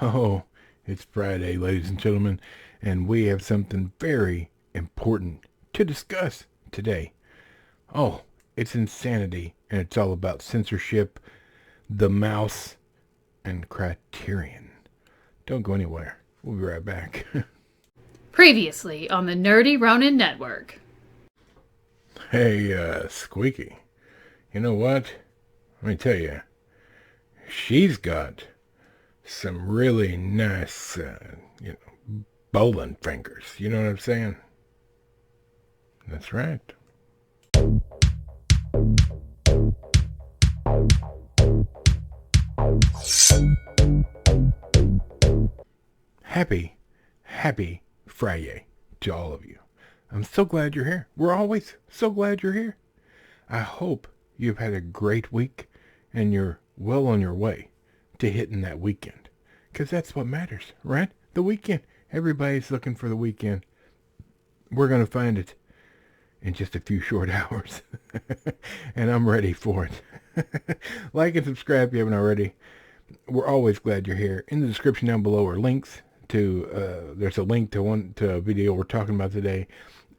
Oh, it's Friday, ladies and gentlemen, and we have something very important to discuss today. Oh, it's insanity, and it's all about censorship, the mouse, and Criterion. Don't go anywhere. We'll be right back. Previously on the Nerdy Ronin Network. Hey, Squeaky, you know what? Let me tell you, she's got some really nice, bowling fingers. You know what I'm saying? That's right. Happy Fri-Yay to all of you. I'm so glad you're here. We're always so glad you're here. I hope you've had a great week and you're well on your way to hitting that weekend. Because that's what matters, right? The weekend. Everybody's looking for the weekend. We're going to find it in just a few short hours. And I'm ready for it. Like and subscribe if you haven't already. We're always glad you're here. In the description down below are links to, there's a link to a video we're talking about today.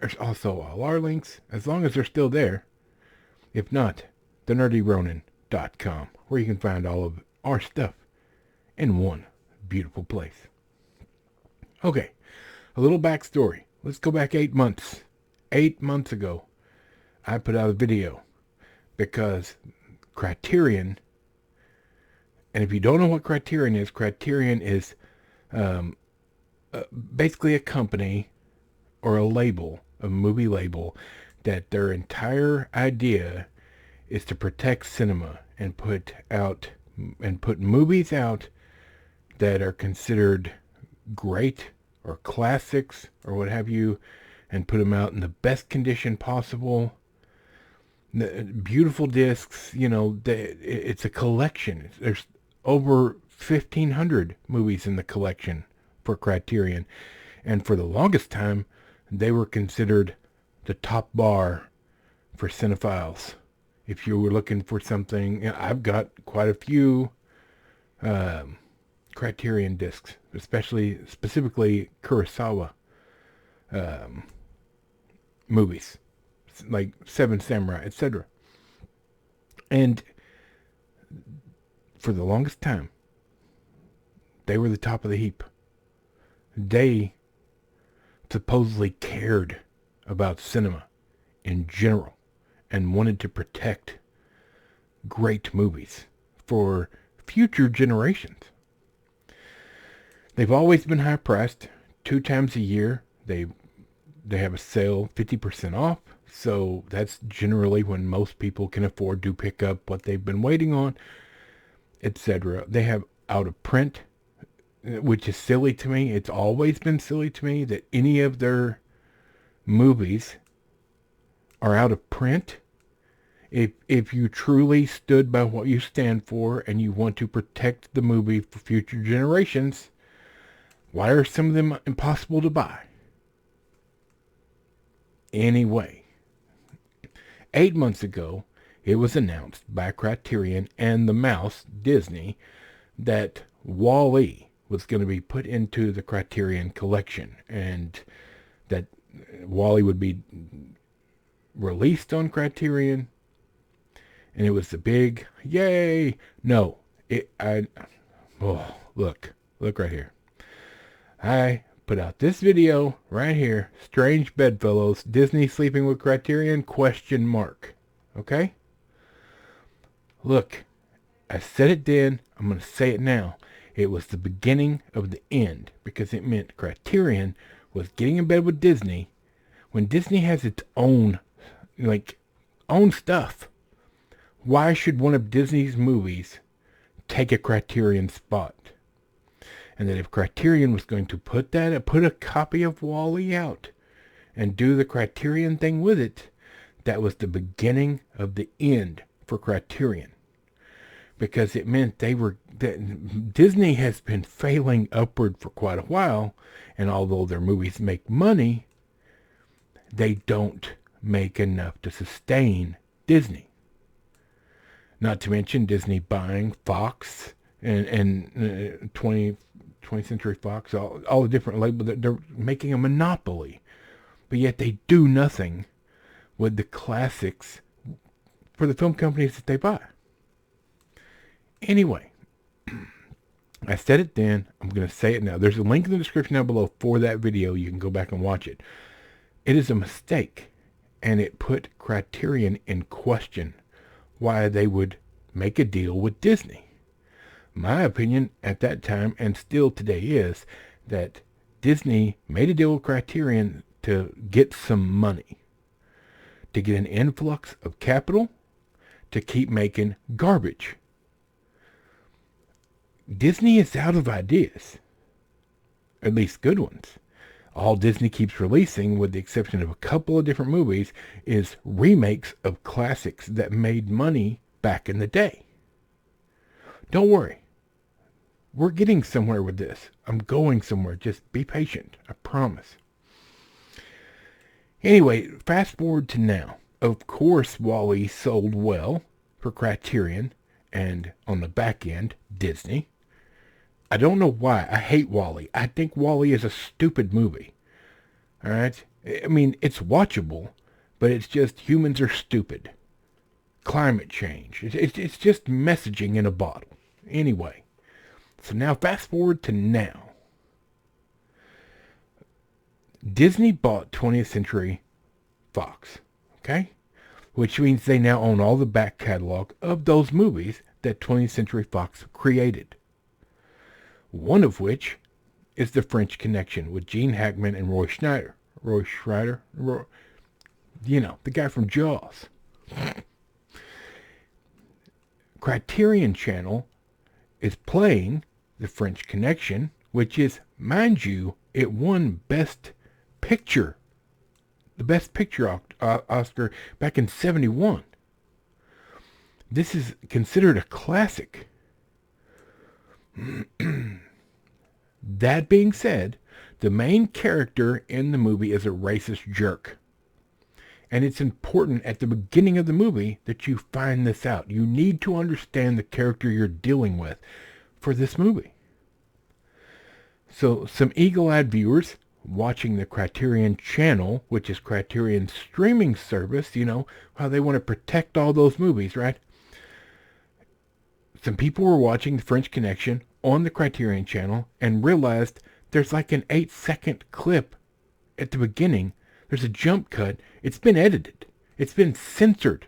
There's also all our links, as long as they're still there. If not, thenerdyronin.com, where you can find all of our stuff in one beautiful place. Okay, a little backstory. Let's go back 8 months. 8 months ago, I put out a video because Criterion, and if you don't know what Criterion is basically a company or a label, a movie label, that their entire idea is to protect cinema and put movies out that are considered great or classics or what have you, and put them out in the best condition possible. The beautiful discs, it's a collection. There's over 1,500 movies in the collection for Criterion. And for the longest time, they were considered the top bar for cinephiles. If you were looking for something, I've got quite a few Criterion discs, specifically Kurosawa movies, like Seven Samurai, etc. And for the longest time, they were the top of the heap. They supposedly cared about cinema in general and wanted to protect great movies for future generations. They've always been high priced. 2 times a year they have a sale 50% off, so that's generally when most people can afford to pick up what they've been waiting on, etc. They have out of print, which is silly to me. It's always been silly to me that any of their movies are out of print. If you truly stood by what you stand for and you want to protect the movie for future generations, why are some of them impossible to buy? Anyway, 8 months ago, it was announced by Criterion and the mouse, Disney, that Wall-E was going to be put into the Criterion collection, and that Wall-E would be released on Criterion, and it was the big yay. No, look right here. I put out this video right here, Strange Bedfellows, Disney sleeping with Criterion, ? Okay? Look, I said it then, I'm going to say it now. It was the beginning of the end, because it meant Criterion was getting in bed with Disney when Disney has its own stuff. Why should one of Disney's movies take a Criterion spot? And that if Criterion was going to put a copy of Wall-E out and do the Criterion thing with it, that was the beginning of the end for Criterion. Because it meant Disney has been failing upward for quite a while, and although their movies make money, they don't make enough to sustain Disney. Not to mention Disney buying Fox and 20th Century Fox, all the different labels, that they're making a monopoly. But yet they do nothing with the classics for the film companies that they buy. Anyway, I said it then. I'm going to say it now. There's a link in the description down below for that video. You can go back and watch it. It is a mistake, and it put Criterion in question why they would make a deal with Disney. My opinion at that time, and still today, is that Disney made a deal with Criterion to get some money, to get an influx of capital, to keep making garbage. Disney is out of ideas, at least good ones. All Disney keeps releasing, with the exception of a couple of different movies, is remakes of classics that made money back in the day. Don't worry. We're getting somewhere with this. I'm going somewhere. Just be patient. I promise. Anyway, fast forward to now. Of course, WALL-E sold well for Criterion, and on the back end, Disney. I don't know why. I hate WALL-E. I think WALL-E is a stupid movie. All right? I mean, it's watchable, but it's just humans are stupid. Climate change. It's just messaging in a bottle. Anyway, so now fast forward to now. Disney bought 20th Century Fox, okay? Which means they now own all the back catalog of those movies that 20th Century Fox created. One of which is The French Connection with Gene Hackman and Roy Scheider. You know, the guy from Jaws. Criterion Channel is playing The French Connection, which is, mind you, it won Best Picture, the Best Picture Oscar back in '71. This is considered a classic. That being said, the main character in the movie is a racist jerk. And it's important at the beginning of the movie that you find this out. You need to understand the character you're dealing with for this movie. So some eagle-eyed viewers watching the Criterion Channel, which is Criterion's streaming service, you know, how they want to protect all those movies, right? Some people were watching The French Connection on the Criterion Channel and realized there's like an 8-second clip at the beginning. There's a jump cut. It's been edited. It's been censored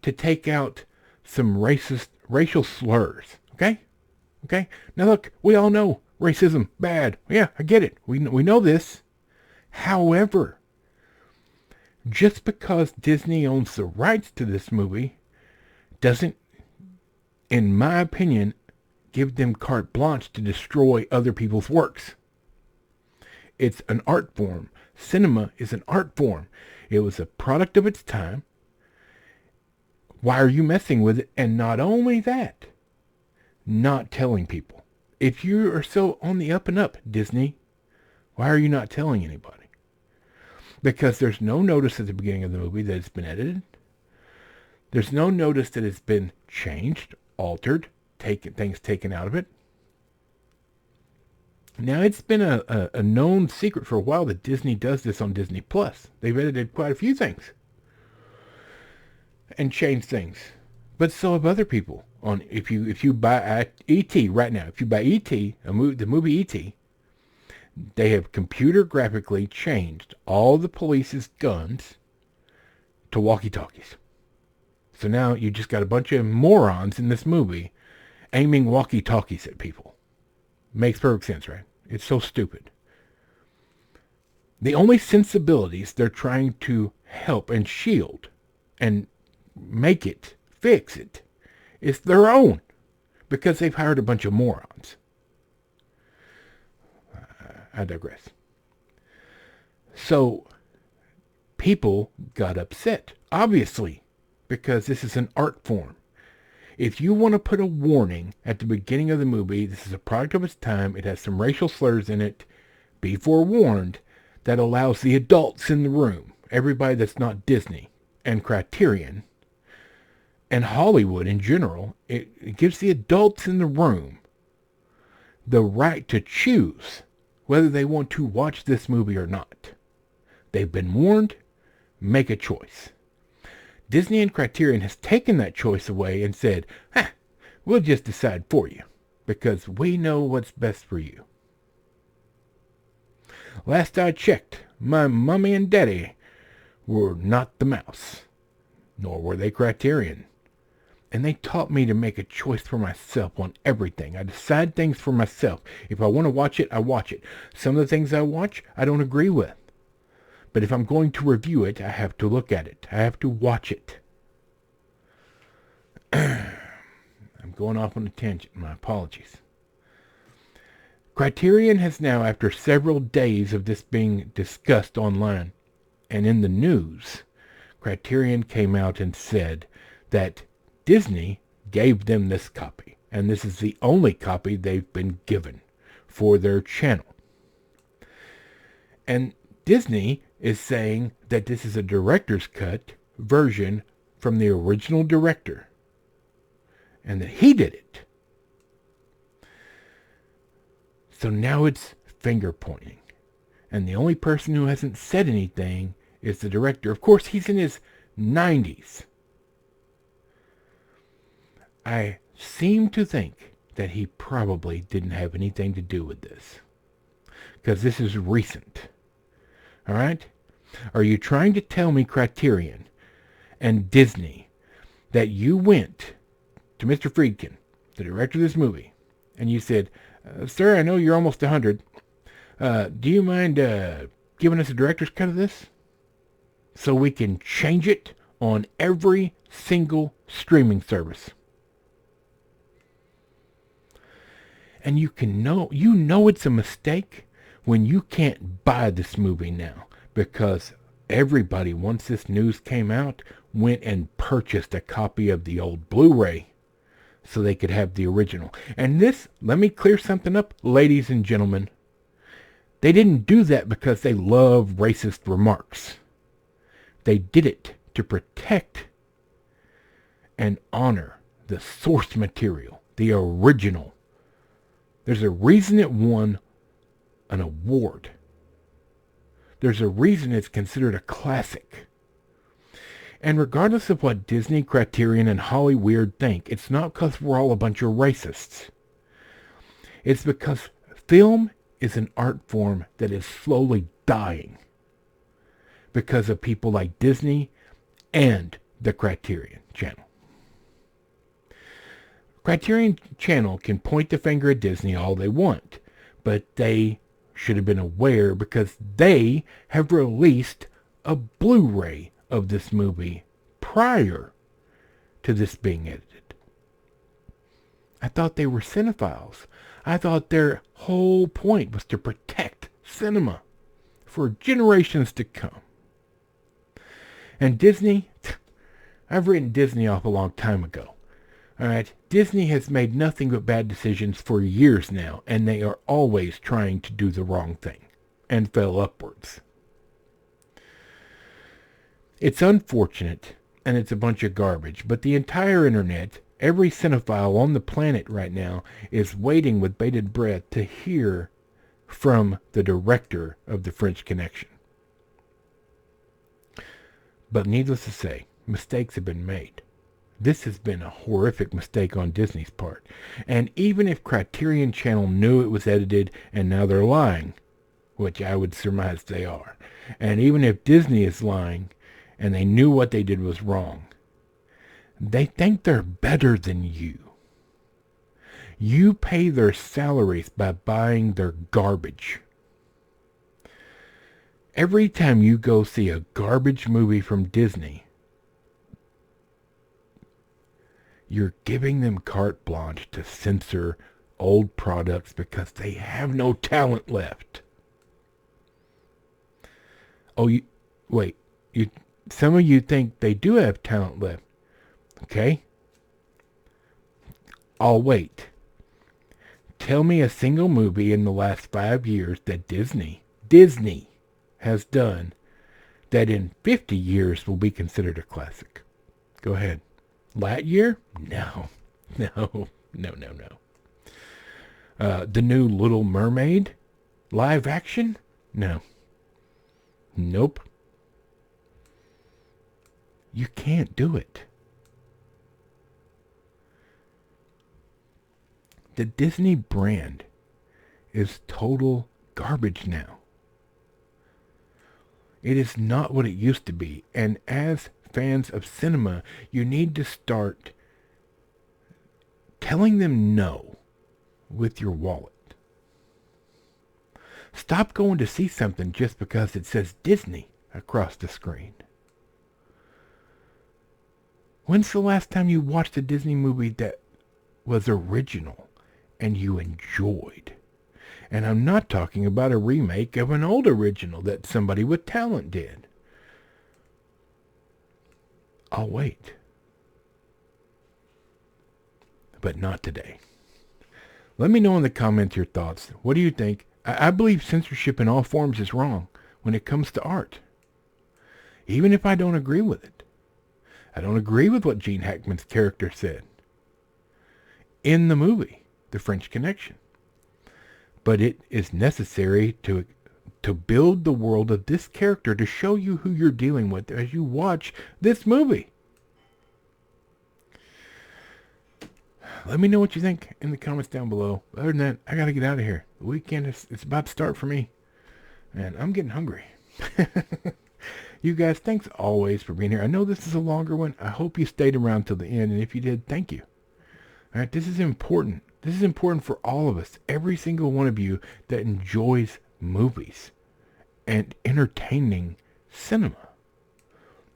to take out some racial slurs. Okay? Okay? Now look, we all know racism, bad. Yeah, I get it. We know this. However, just because Disney owns the rights to this movie doesn't, in my opinion, give them carte blanche to destroy other people's works. It's an art form. Cinema is an art form. It was a product of its time. Why are you messing with it? And not only that, not telling people. If you are so on the up and up, Disney, why are you not telling anybody? Because there's no notice at the beginning of the movie that it's been edited. There's no notice that it's been changed, altered, things taken out of it. Now, it's been a known secret for a while that Disney does this on Disney Plus. They've edited quite a few things and changed things. But so have other people. If you buy E.T. right now, if you buy E.T., the movie E.T., they have computer graphically changed all the police's guns to walkie-talkies. So now you just got a bunch of morons in this movie aiming walkie-talkies at people. Makes perfect sense, right? It's so stupid. The only sensibilities they're trying to help and shield and fix it, is their own. Because they've hired a bunch of morons. I digress. So, people got upset, obviously, because this is an art form. If you want to put a warning at the beginning of the movie, this is a product of its time, it has some racial slurs in it, be forewarned, that allows the adults in the room, everybody that's not Disney and Criterion, and Hollywood in general, it gives the adults in the room the right to choose whether they want to watch this movie or not. They've been warned. Make a choice. Disney and Criterion has taken that choice away and said, we'll just decide for you because we know what's best for you. Last I checked, my mommy and daddy were not the mouse, nor were they Criterion. And they taught me to make a choice for myself on everything. I decide things for myself. If I want to watch it, I watch it. Some of the things I watch, I don't agree with. But if I'm going to review it, I have to look at it. I have to watch it. I'm going off on a tangent. My apologies. Criterion has now, after several days of this being discussed online and in the news, Criterion came out and said that Disney gave them this copy, and this is the only copy they've been given for their channel. And Disney is saying that this is a director's cut version from the original director, and that he did it. So now it's finger pointing, and the only person who hasn't said anything is the director. Of course, he's in his 90s. I seem to think that he probably didn't have anything to do with this, because this is recent. All right? Are you trying to tell me, Criterion and Disney, that you went to Mr. Friedkin, the director of this movie, and you said, sir, I know you're almost 100. Do you mind giving us a director's cut of this so we can change it on every single streaming service? And you know it's a mistake when you can't buy this movie now, because everybody, once this news came out, went and purchased a copy of the old Blu-ray so they could have the original. And this, let me clear something up, ladies and gentlemen. They didn't do that because they love racist remarks. They did it to protect and honor the source material, the original. There's a reason it won an award. There's a reason it's considered a classic. And regardless of what Disney, Criterion, and Hollyweird think, it's not because we're all a bunch of racists. It's because film is an art form that is slowly dying because of people like Disney and the Criterion channel. Criterion channel can point the finger at Disney all they want, but they should have been aware because they have released a Blu-ray of this movie prior to this being edited. I thought they were cinephiles. I thought their whole point was to protect cinema for generations to come. And Disney, I've written Disney off a long time ago. All right, Disney has made nothing but bad decisions for years now, and they are always trying to do the wrong thing and fell upwards. It's unfortunate, and it's a bunch of garbage, but the entire internet, every cinephile on the planet right now, is waiting with bated breath to hear from the director of The French Connection. But needless to say, mistakes have been made. This has been a horrific mistake on Disney's part. And even if Criterion Channel knew it was edited and now they're lying, which I would surmise they are, and even if Disney is lying and they knew what they did was wrong, they think they're better than you. You pay their salaries by buying their garbage. Every time you go see a garbage movie from Disney, you're giving them carte blanche to censor old products because they have no talent left. Oh, some of you think they do have talent left. Okay? I'll wait. Tell me a single movie in the last 5 years that Disney has done that in 50 years will be considered a classic. Go ahead. Lightyear? No. The new Little Mermaid live action? No. Nope. You can't do it. The Disney brand is total garbage now. It is not what it used to be. And as fans of cinema, you need to start telling them no with your wallet. Stop going to see something just because it says Disney across the screen. When's the last time you watched a Disney movie that was original and you enjoyed? And I'm not talking about a remake of an old original that somebody with talent did. I'll wait. But not today. Let me know in the comments your thoughts. What do you think? I believe censorship in all forms is wrong when it comes to art. Even if I don't agree with it. I don't agree with what Gene Hackman's character said in the movie, The French Connection. But it is necessary to build the world of this character to show you who you're dealing with as you watch this movie. Let me know what you think in the comments down below. Other than that, I got to get out of here. The weekend it's about to start for me. And I'm getting hungry. You guys, thanks always for being here. I know this is a longer one. I hope you stayed around till the end. And if you did, thank you. All right, this is important. This is important for all of us. Every single one of you that enjoys movies and entertaining cinema.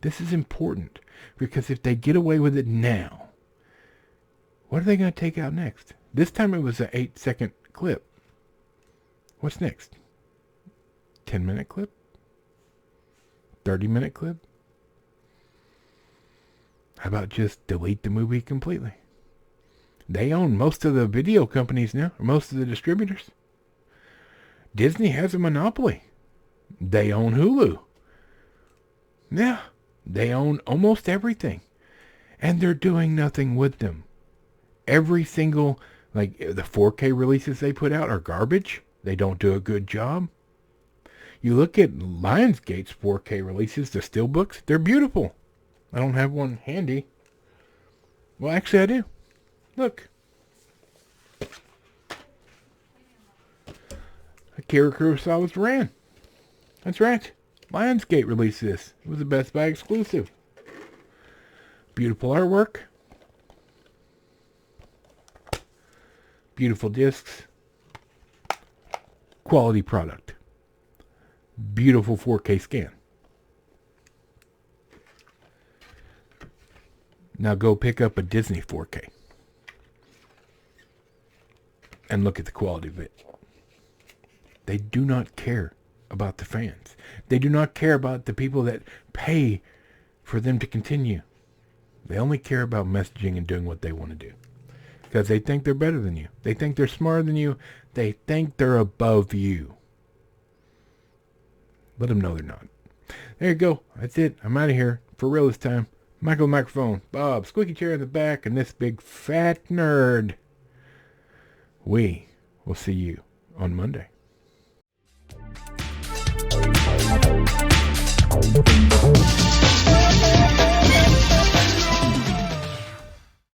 This is important. Because if they get away with it now, what are they going to take out next? This time it was an 8-second clip. What's next? 10-minute clip? 30-minute clip? How about just delete the movie completely? They own most of the video companies now, or most of the distributors. Disney has a monopoly. They own Hulu. Yeah, they own almost everything. And they're doing nothing with them. Every single, like the 4K releases they put out are garbage. They don't do a good job. You look at Lionsgate's 4K releases, the steelbooks, they're beautiful. I don't have one handy. Well, actually I do. Look. Akira Kurosawa's Ran. That's right. Lionsgate released this. It was a Best Buy exclusive. Beautiful artwork. Beautiful discs. Quality product. Beautiful 4K scan. Now go pick up a Disney 4K. And look at the quality of it. They do not care about the fans. They do not care about the people that pay for them to continue. They only care about messaging and doing what they want to do. Because they think they're better than you. They think they're smarter than you. They think they're above you. Let them know they're not. There you go. That's it. I'm out of here. For real this time. Michael the microphone. Bob, squeaky chair in the back, and this big fat nerd. We will see you on Monday.